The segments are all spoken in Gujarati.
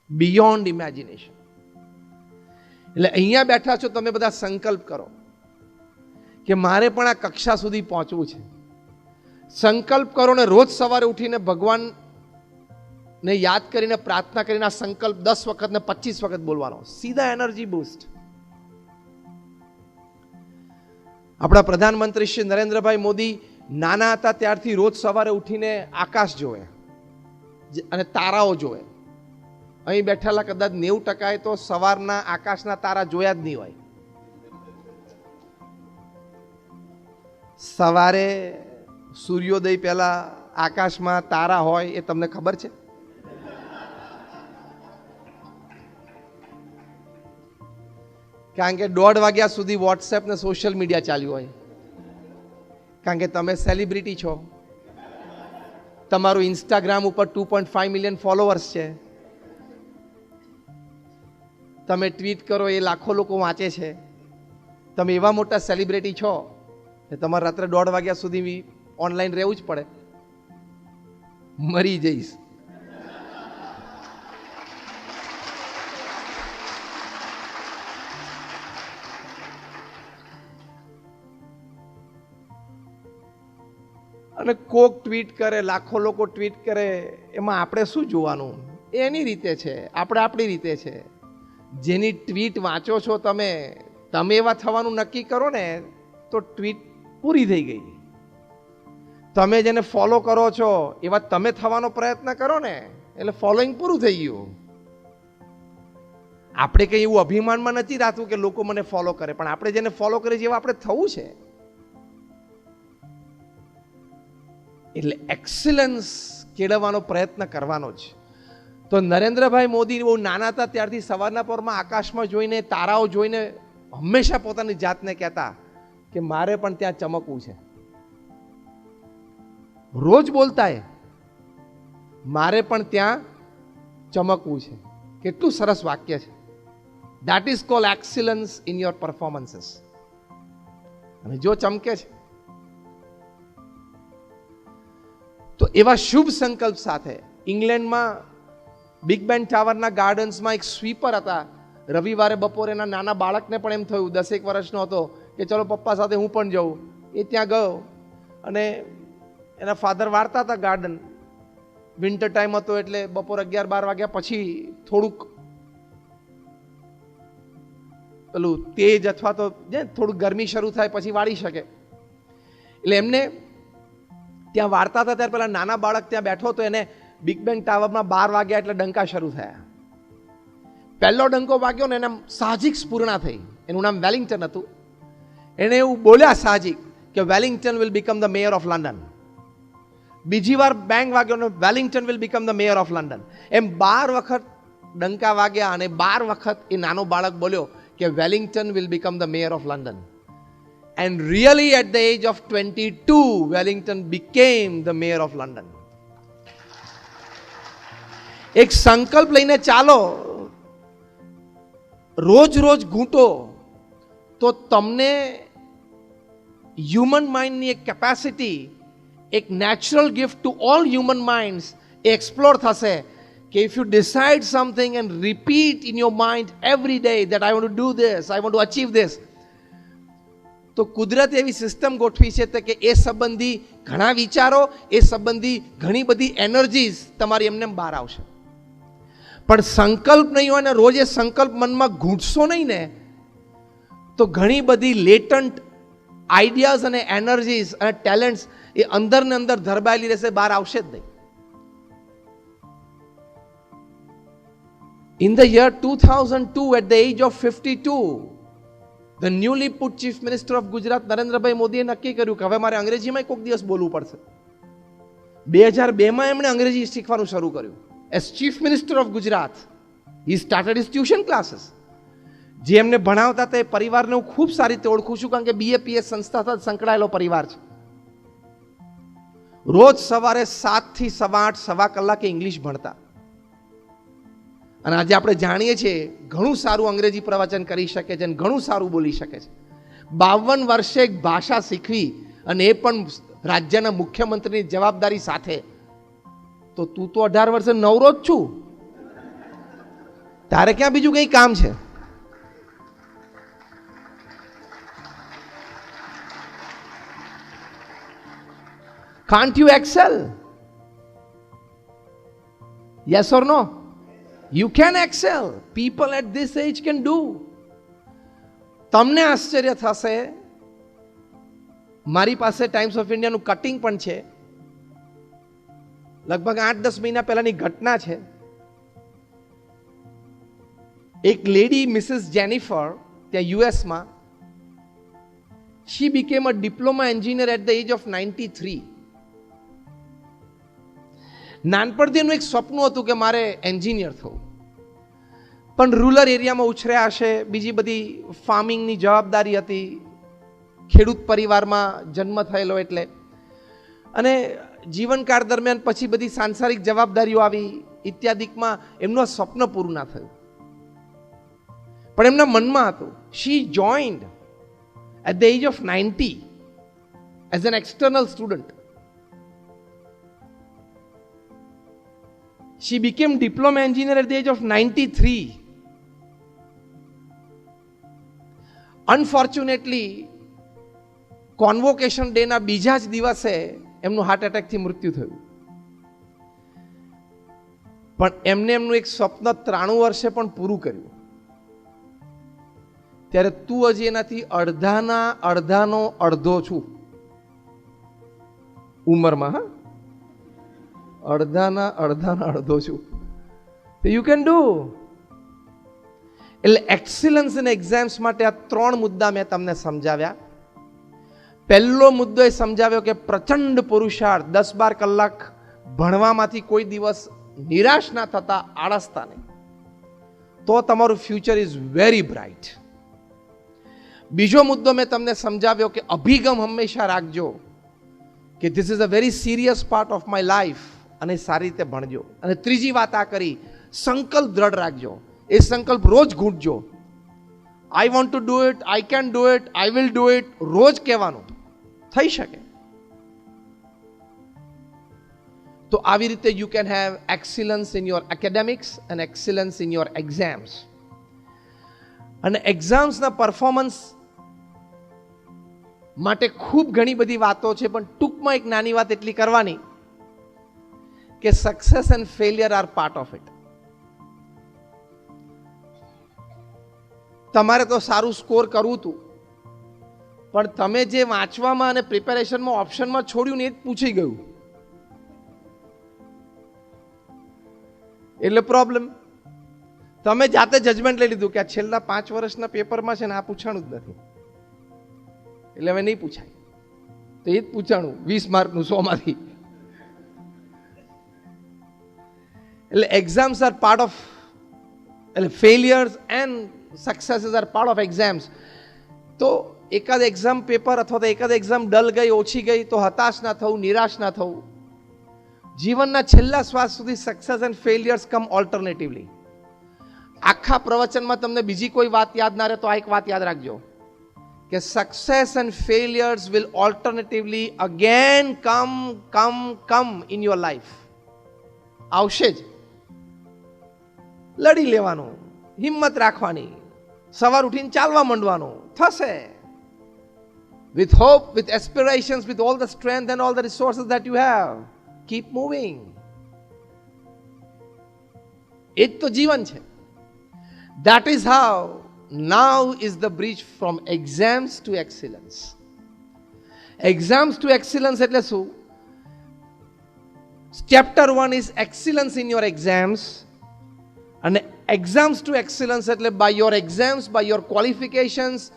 Beyond imagination. એટલે અહીંયા બેઠા છો તમે બધા સંકલ્પ કરો કે મારે પણ આ કક્ષા સુધી પહોંચવું છે. સંકલ્પ કરો ને રોજ સવારે ઉઠીને ભગવાનને યાદ કરીને પ્રાર્થના કરીને આ સંકલ્પ 10 વખત ને 25 વખત બોલવાનો. સીધા એનર્જી બૂસ્ટ. આપણા પ્રધાનમંત્રી શ્રી નરેન્દ્રભાઈ મોદી નાના હતા ત્યારથી રોજ સવારે ઉઠીને આકાશ જોવે અને તારાઓ જોવે. અહીં બેઠેલા કદાચ 90% તો સવારના આકાશના તારા જોયા જ નહીં હોય. સવારે સૂર્યોદય પહેલા આકાશમાં તારા હોય એ તમને ખબર છે? કારણ કે 1:30 વાગ્યા સુધી વોટ્સએપ ને સોશિયલ મીડિયા ચાલ્યું હોય. કારણ કે તમે સેલિબ્રિટી છો, તમારું ઇન્સ્ટાગ્રામ ઉપર 2.5 મિલિયન ફોલોવર્સ છે, તમે ટ્વીટ કરો એ લાખો લોકો વાંચે છે. તમે એવા મોટા સેલિબ્રિટી છો કે તમારે રાત્રે 1:30 વાગ્યા સુધી ઓનલાઈન રહેવું જ પડે. મરી જઈશ. અને કોક ટ્વીટ કરે, લાખો લોકો ટ્વીટ કરે, એમાં આપણે શું જોવાનું? એની રીતે છે, આપણે આપણી રીતે છે. જેની ટ્વીટ વાંચો છો તમે એવા થવાનું નક્કી કરો ને તો ટ્વીટ પૂરી થઈ ગઈ. તમે જેને ફોલો કરો છો એવા તમે થવાનો પ્રયત્ન કરો ને એટલે ફોલોઈંગ પૂરું થઈ ગયું. આપણે કંઈ એવું અભિમાનમાં નથી રાખવું કે લોકો મને ફોલો કરે, પણ આપણે જેને ફોલો કરીએ જેવા આપણે થવું છે. એટલે એક્સલન્સ કેળવવાનો પ્રયત્ન કરવાનો જ. તો નરેન્દ્રભાઈ મોદી બહુ નાના હતા ત્યારથી સવારના પરમાં આકાશમાં જોઈને તારાઓ જોઈને હંમેશા પોતાની જાતને કહેતા કે મારે પણ ત્યાં ચમકવું છે. રોજ બોલતા એ મારે પણ ત્યાં ચમકવું છે. કેટલું સરસ વાક્ય છે. That is called excellence in your performances. અને જો ચમકે છે તો એવા શુભ સંકલ્પ સાથે ઇંગ્લેન્ડમાં બિગ બેન ટાવરના ગાર્ડન્સમાં એક સ્વીપર હતા. રવિવારે બપોરે એના નાના બાળકને પણ એમ થયું, 10 વર્ષનો હતો, કે ચલો પપ્પા સાથે હું પણ જાઉં. એ ત્યાં ગયો અને એના ફાધર વાળતા હતા ગાર્ડન. વિન્ટર ટાઈમ હતો એટલે બપોર 11-12 વાગ્યા પછી થોડુંક પેલું તેજ અથવા તો થોડુંક ગરમી શરૂ થાય પછી વાળી શકે. એટલે એમને ત્યાં વાળતા હતા ત્યારે પેલા નાના બાળક ત્યાં બેઠો તો એને બિગ બેન ટાવરમાં 12 વાગ્યા એટલે ડંકા શરૂ થયા. પહેલો ડંકો વાગ્યો ને એને સાહજિક સ્ફૂર્ણા થઈ. એનું નામ વેલિંગ્ટન હતું. એને એવું બોલ્યા સાહજિક કે Wellington will become the mayor of London. બીજી વાર બેંગ વાગ્યો ને Wellington will become the mayor of London. એમ 12 વખત ડંકા વાગ્યા અને 12 વખત એ નાનો બાળક બોલ્યો કે Wellington will become the mayor of London. And really at the age of 22, Wellington became the mayor of London. એક સંકલ્પ લઈને ચાલો, રોજ રોજ ઘૂંટો તો તમને હ્યુમન માઇન્ડની એક કેપેસિટી, એક natural gift to all human minds explore થશે કે if you decide something and repeat in your mind every day that I want to do this, I want to achieve this, તો કુદરત એવી સિસ્ટમ ગોઠવી છે કે એ સંબંધી ઘણા વિચારો, એ સંબંધી ઘણી બધી એનર્જીઝ તમારી એમને બહાર આવશે. પણ સંકલ્પ નહીં હોય ને રોજ એ સંકલ્પ મનમાં ઘૂંટશો નહીં ને તો ઘણી બધી લેટન્ટ આઈડિયાઝ અને એનર્જીઝ અને ટેલેન્ટ્સ એ અંદર ને અંદર ધરબાયેલી રહેશે, બહાર આવશે જ નહીં. In the year 2002, at the age of 52, the newly put Chief Minister of Gujarat, Narendrabhai મોદીએ નક્કી કર્યું કે હવે મારે અંગ્રેજીમાં કોઈક દિવસ બોલવું પડશે. 2002માં એમણે અંગ્રેજી શીખવાનું શરૂ કર્યું. As Chief Minister of Gujarat, he started his tuition classes. જે એમને ભણાવતા હતા એ પરિવારને હું ખૂબ સારી રીતે ઓળખું છું કારણ કે BAPS સંસ્થા સાથે સંકળાયેલો પરિવાર છે. રોજ સવારે 7 થી 8:15 સવા કલાકે ઇંગ્લિશ ભણતા. અને આજે આપણે જાણીએ છીએ ઘણું સારું અંગ્રેજી પ્રવચન કરી શકે છે અને ઘણું સારું બોલી શકે છે. 52 વર્ષે એક ભાષા શીખવી અને એ પણ રાજ્યના મુખ્યમંત્રીની જવાબદારી સાથે, તો તું તો 18 વર્ષે નવરો જ છું. તારે ક્યાં બીજું કંઈ કામ છે? Can't you excel? Yes or no? You can excel. People at this age can do. તમને આશ્ચર્ય થશે, મારી પાસે ટાઈમ્સ ઓફ ઇન્ડિયાનું કટિંગ પણ છે, લગભગ 8-10 મહિના પહેલાની ઘટના છે. એક લેડી મિસિસ જેનિફર ત્યાં યુએસમાં, she became a diploma engineer at the age of 93. નાનપણથી એનું એક સપનું હતું કે મારે એન્જિનિયર થવું, પણ રૂરલ એરિયામાં ઉછર્યા હશે, બીજી બધી ફાર્મિંગની જવાબદારી હતી, ખેડૂત પરિવારમાં જન્મ થયેલો એટલે, અને જીવનકાળ દરમિયાન પછી બધી સાંસારિક જવાબદારીઓ આવી ઇત્યાદિકમાં એમનું સ્વપ્ન પૂરું ના થયું. પણ એમના મનમાં હતું. She joined at the age of 90 as an external student. She became diploma engineer at the age of 93. Unfortunately, convocation day ના બીજા જ દિવસે એમનું હાર્ટ એટેકથી મૃત્યુ થયું. પણ એમને એમનું એક સ્વપ્ન 93 વર્ષે પણ પૂરું કર્યું. ત્યારે તું હજી એનાથી અડધાનો અડધો છું ઉંમરમાં. હા, અડધાના અડધો છું. You can do. એટલે એક્સિલન્સ ઇન એક્ઝામ્સ માટે આ 3 મુદ્દા મેં તમને સમજાવ્યા. પહેલો મુદ્દો એ સમજાવ્યો કે પ્રચંડ પુરુષાર્થ, 10-12 કલાક ભણવામાંથી કોઈ દિવસ નિરાશ ના થતા, આળસતા નહીં, તો તમારું ફ્યુચર ઇઝ વેરી બ્રાઇટ. બીજો મુદ્દો મેં તમને સમજાવ્યો કે અભિગમ હંમેશા રાખજો કે this is a very serious part of my life, અને સારી રીતે ભણજો. અને ત્રીજી વાત આ કરી, સંકલ્પ દ્રઢ રાખજો. એ સંકલ્પ રોજ ઘૂંટજો. I want to do it, I can do it, I will do it, રોજ કહેવાનું. થઈ શકે તો આવી રીતે you can have excellence in your academics and excellence in your exams. અને એક્ઝામ્સના પરફોર્મન્સ માટે ખૂબ ઘણી બધી વાતો છે, પણ ટૂંકમાં એક નાની વાત એટલી કરવાની કે success and failure are part of it. તમારે તો સારું સ્કોર કરવું હતું, પણ તમે જે વાંચવામાં અને પ્રિપેરેશનમાં ઓપ્શનમાં છોડ્યું ને એ જ પૂછી ગયું, એટલે પ્રોબ્લેમ. તમે જાતે જજમેન્ટ લઈ લીધું કે આ છેલ્લા 5 વર્ષના પેપરમાં છે ને આ પૂછાણું જ નથી, એટલે હવે નહીં પૂછાય, તો એ જ પૂછાણું 20 માર્કનું 100 માંથી. એટલે એક્ઝામ્સ આર પાર્ટ ઓફ, એટલે failures and successes are part of exams. તો એકાદ એક્ઝામ પેપર અથવા તો એકાદ એક્ઝામ ડલ ગઈ, ઓછી ગઈ તો હતાશ ના થવું, નિરાશ ના થવું. જીવનના છેલ્લા શ્વાસ સુધી સક્સેસ એન્ડ ફેલિયર્સ કમ ઓલ્ટરનેટિવલી. આખા પ્રવચનમાં તમને બીજી કોઈ વાત યાદ ના રહે તો આ એક વાત યાદ રાખજો કે success and failures will alternatively again come in your life. આવશે જ. લડી લેવાનું, હિંમત રાખવાની, સવાર ઉઠીને ચાલવા માંડવાનું, થશે. With hope, with aspirations, with all the strength and all the resources that you have, keep moving. એ જ તો જીવન છે. That is how now is the bridge from exams to excellence. Exams to excellence એટલે શું? Chapter 1 is excellence in your exams, and exams to excellence એટલે by your exams, by your qualifications,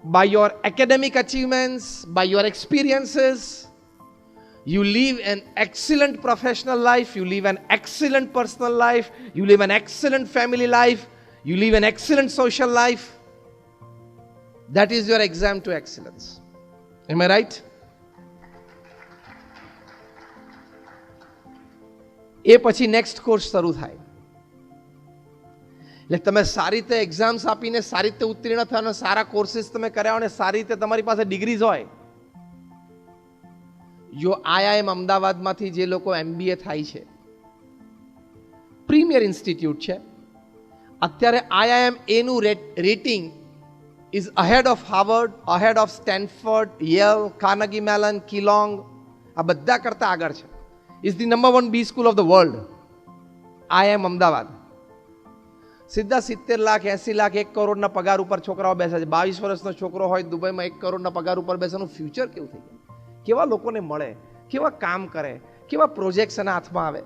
by your academic achievements, by your experiences, you live an excellent professional life, you live an excellent personal life, you live an excellent family life, you live an excellent social life. That is your exam to excellence. Am I right? એ પછી નેક્સ્ટ કોર્સ શરૂ થાય. એટલે તમે સારી રીતે એક્ઝામ્સ આપીને સારી રીતે ઉત્તીર્ણ થયા, સારા કોર્સીસ તમે કર્યા અને સારી રીતે તમારી પાસે ડિગ્રીઝ હોય. જો IIM અમદાવાદમાંથી જે લોકો MBA થાય છે, પ્રીમિયર ઇન્સ્ટિટ્યૂટ છે. અત્યારે IIM એનું rating is ahead of Harvard, ahead of Stanford, Yale, Carnegie Mellon, Kellogg, આ બધા કરતા આગળ છે. Is the number 1 B school of the world. IIM Ahmedabad. સીધા 70 લાખ 80 લાખ 1 કરોડના પગાર ઉપર છોકરાઓ બેસે છે. 22 વર્ષનો છોકરો હોય દુબઈમાં 1 કરોડના પગાર ઉપર બેસવાનું ફ્યુચર કેવું થઈ જાય? કેવા લોકોને મળે, કેવા કામ કરે, કેવા પ્રોજેક્ટ્સ એના હાથમાં આવે.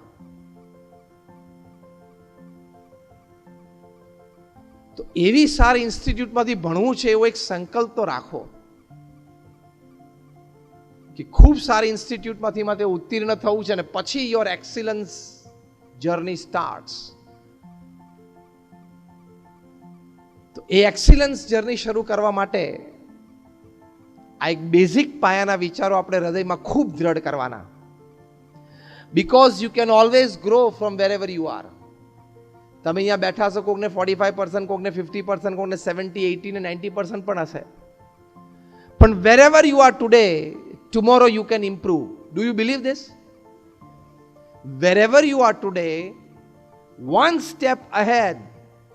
તો એવી સારી ઇન્સ્ટિટ્યૂટમાંથી ભણવું છે એવો એક સંકલ્પ તો રાખો કે ખૂબ સારી ઇન્સ્ટિટ્યૂટમાંથી માટે ઉત્તીર્ણ થવું છે અને પછી યોર એક્સિલન્સ જર્ની સ્ટાર્ટ્સ. તો એ એક્સિલન્સ જર્ની શરૂ કરવા માટે આ એક બેઝિક પાયાના વિચારો આપણે હૃદયમાં ખૂબ દ્રઢ કરવાના. Because you can always grow from where ever you R. તમે અહીંયા બેઠા છો, કોકને 45%, કોકને 50%, કોકને 70, 80 ને 90% પણ હશે. પણ wherever you are today, tomorrow you can improve. Do you believe this? Wherever you are today, one step ahead,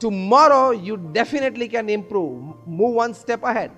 tomorrow you definitely can improve. Move one step ahead.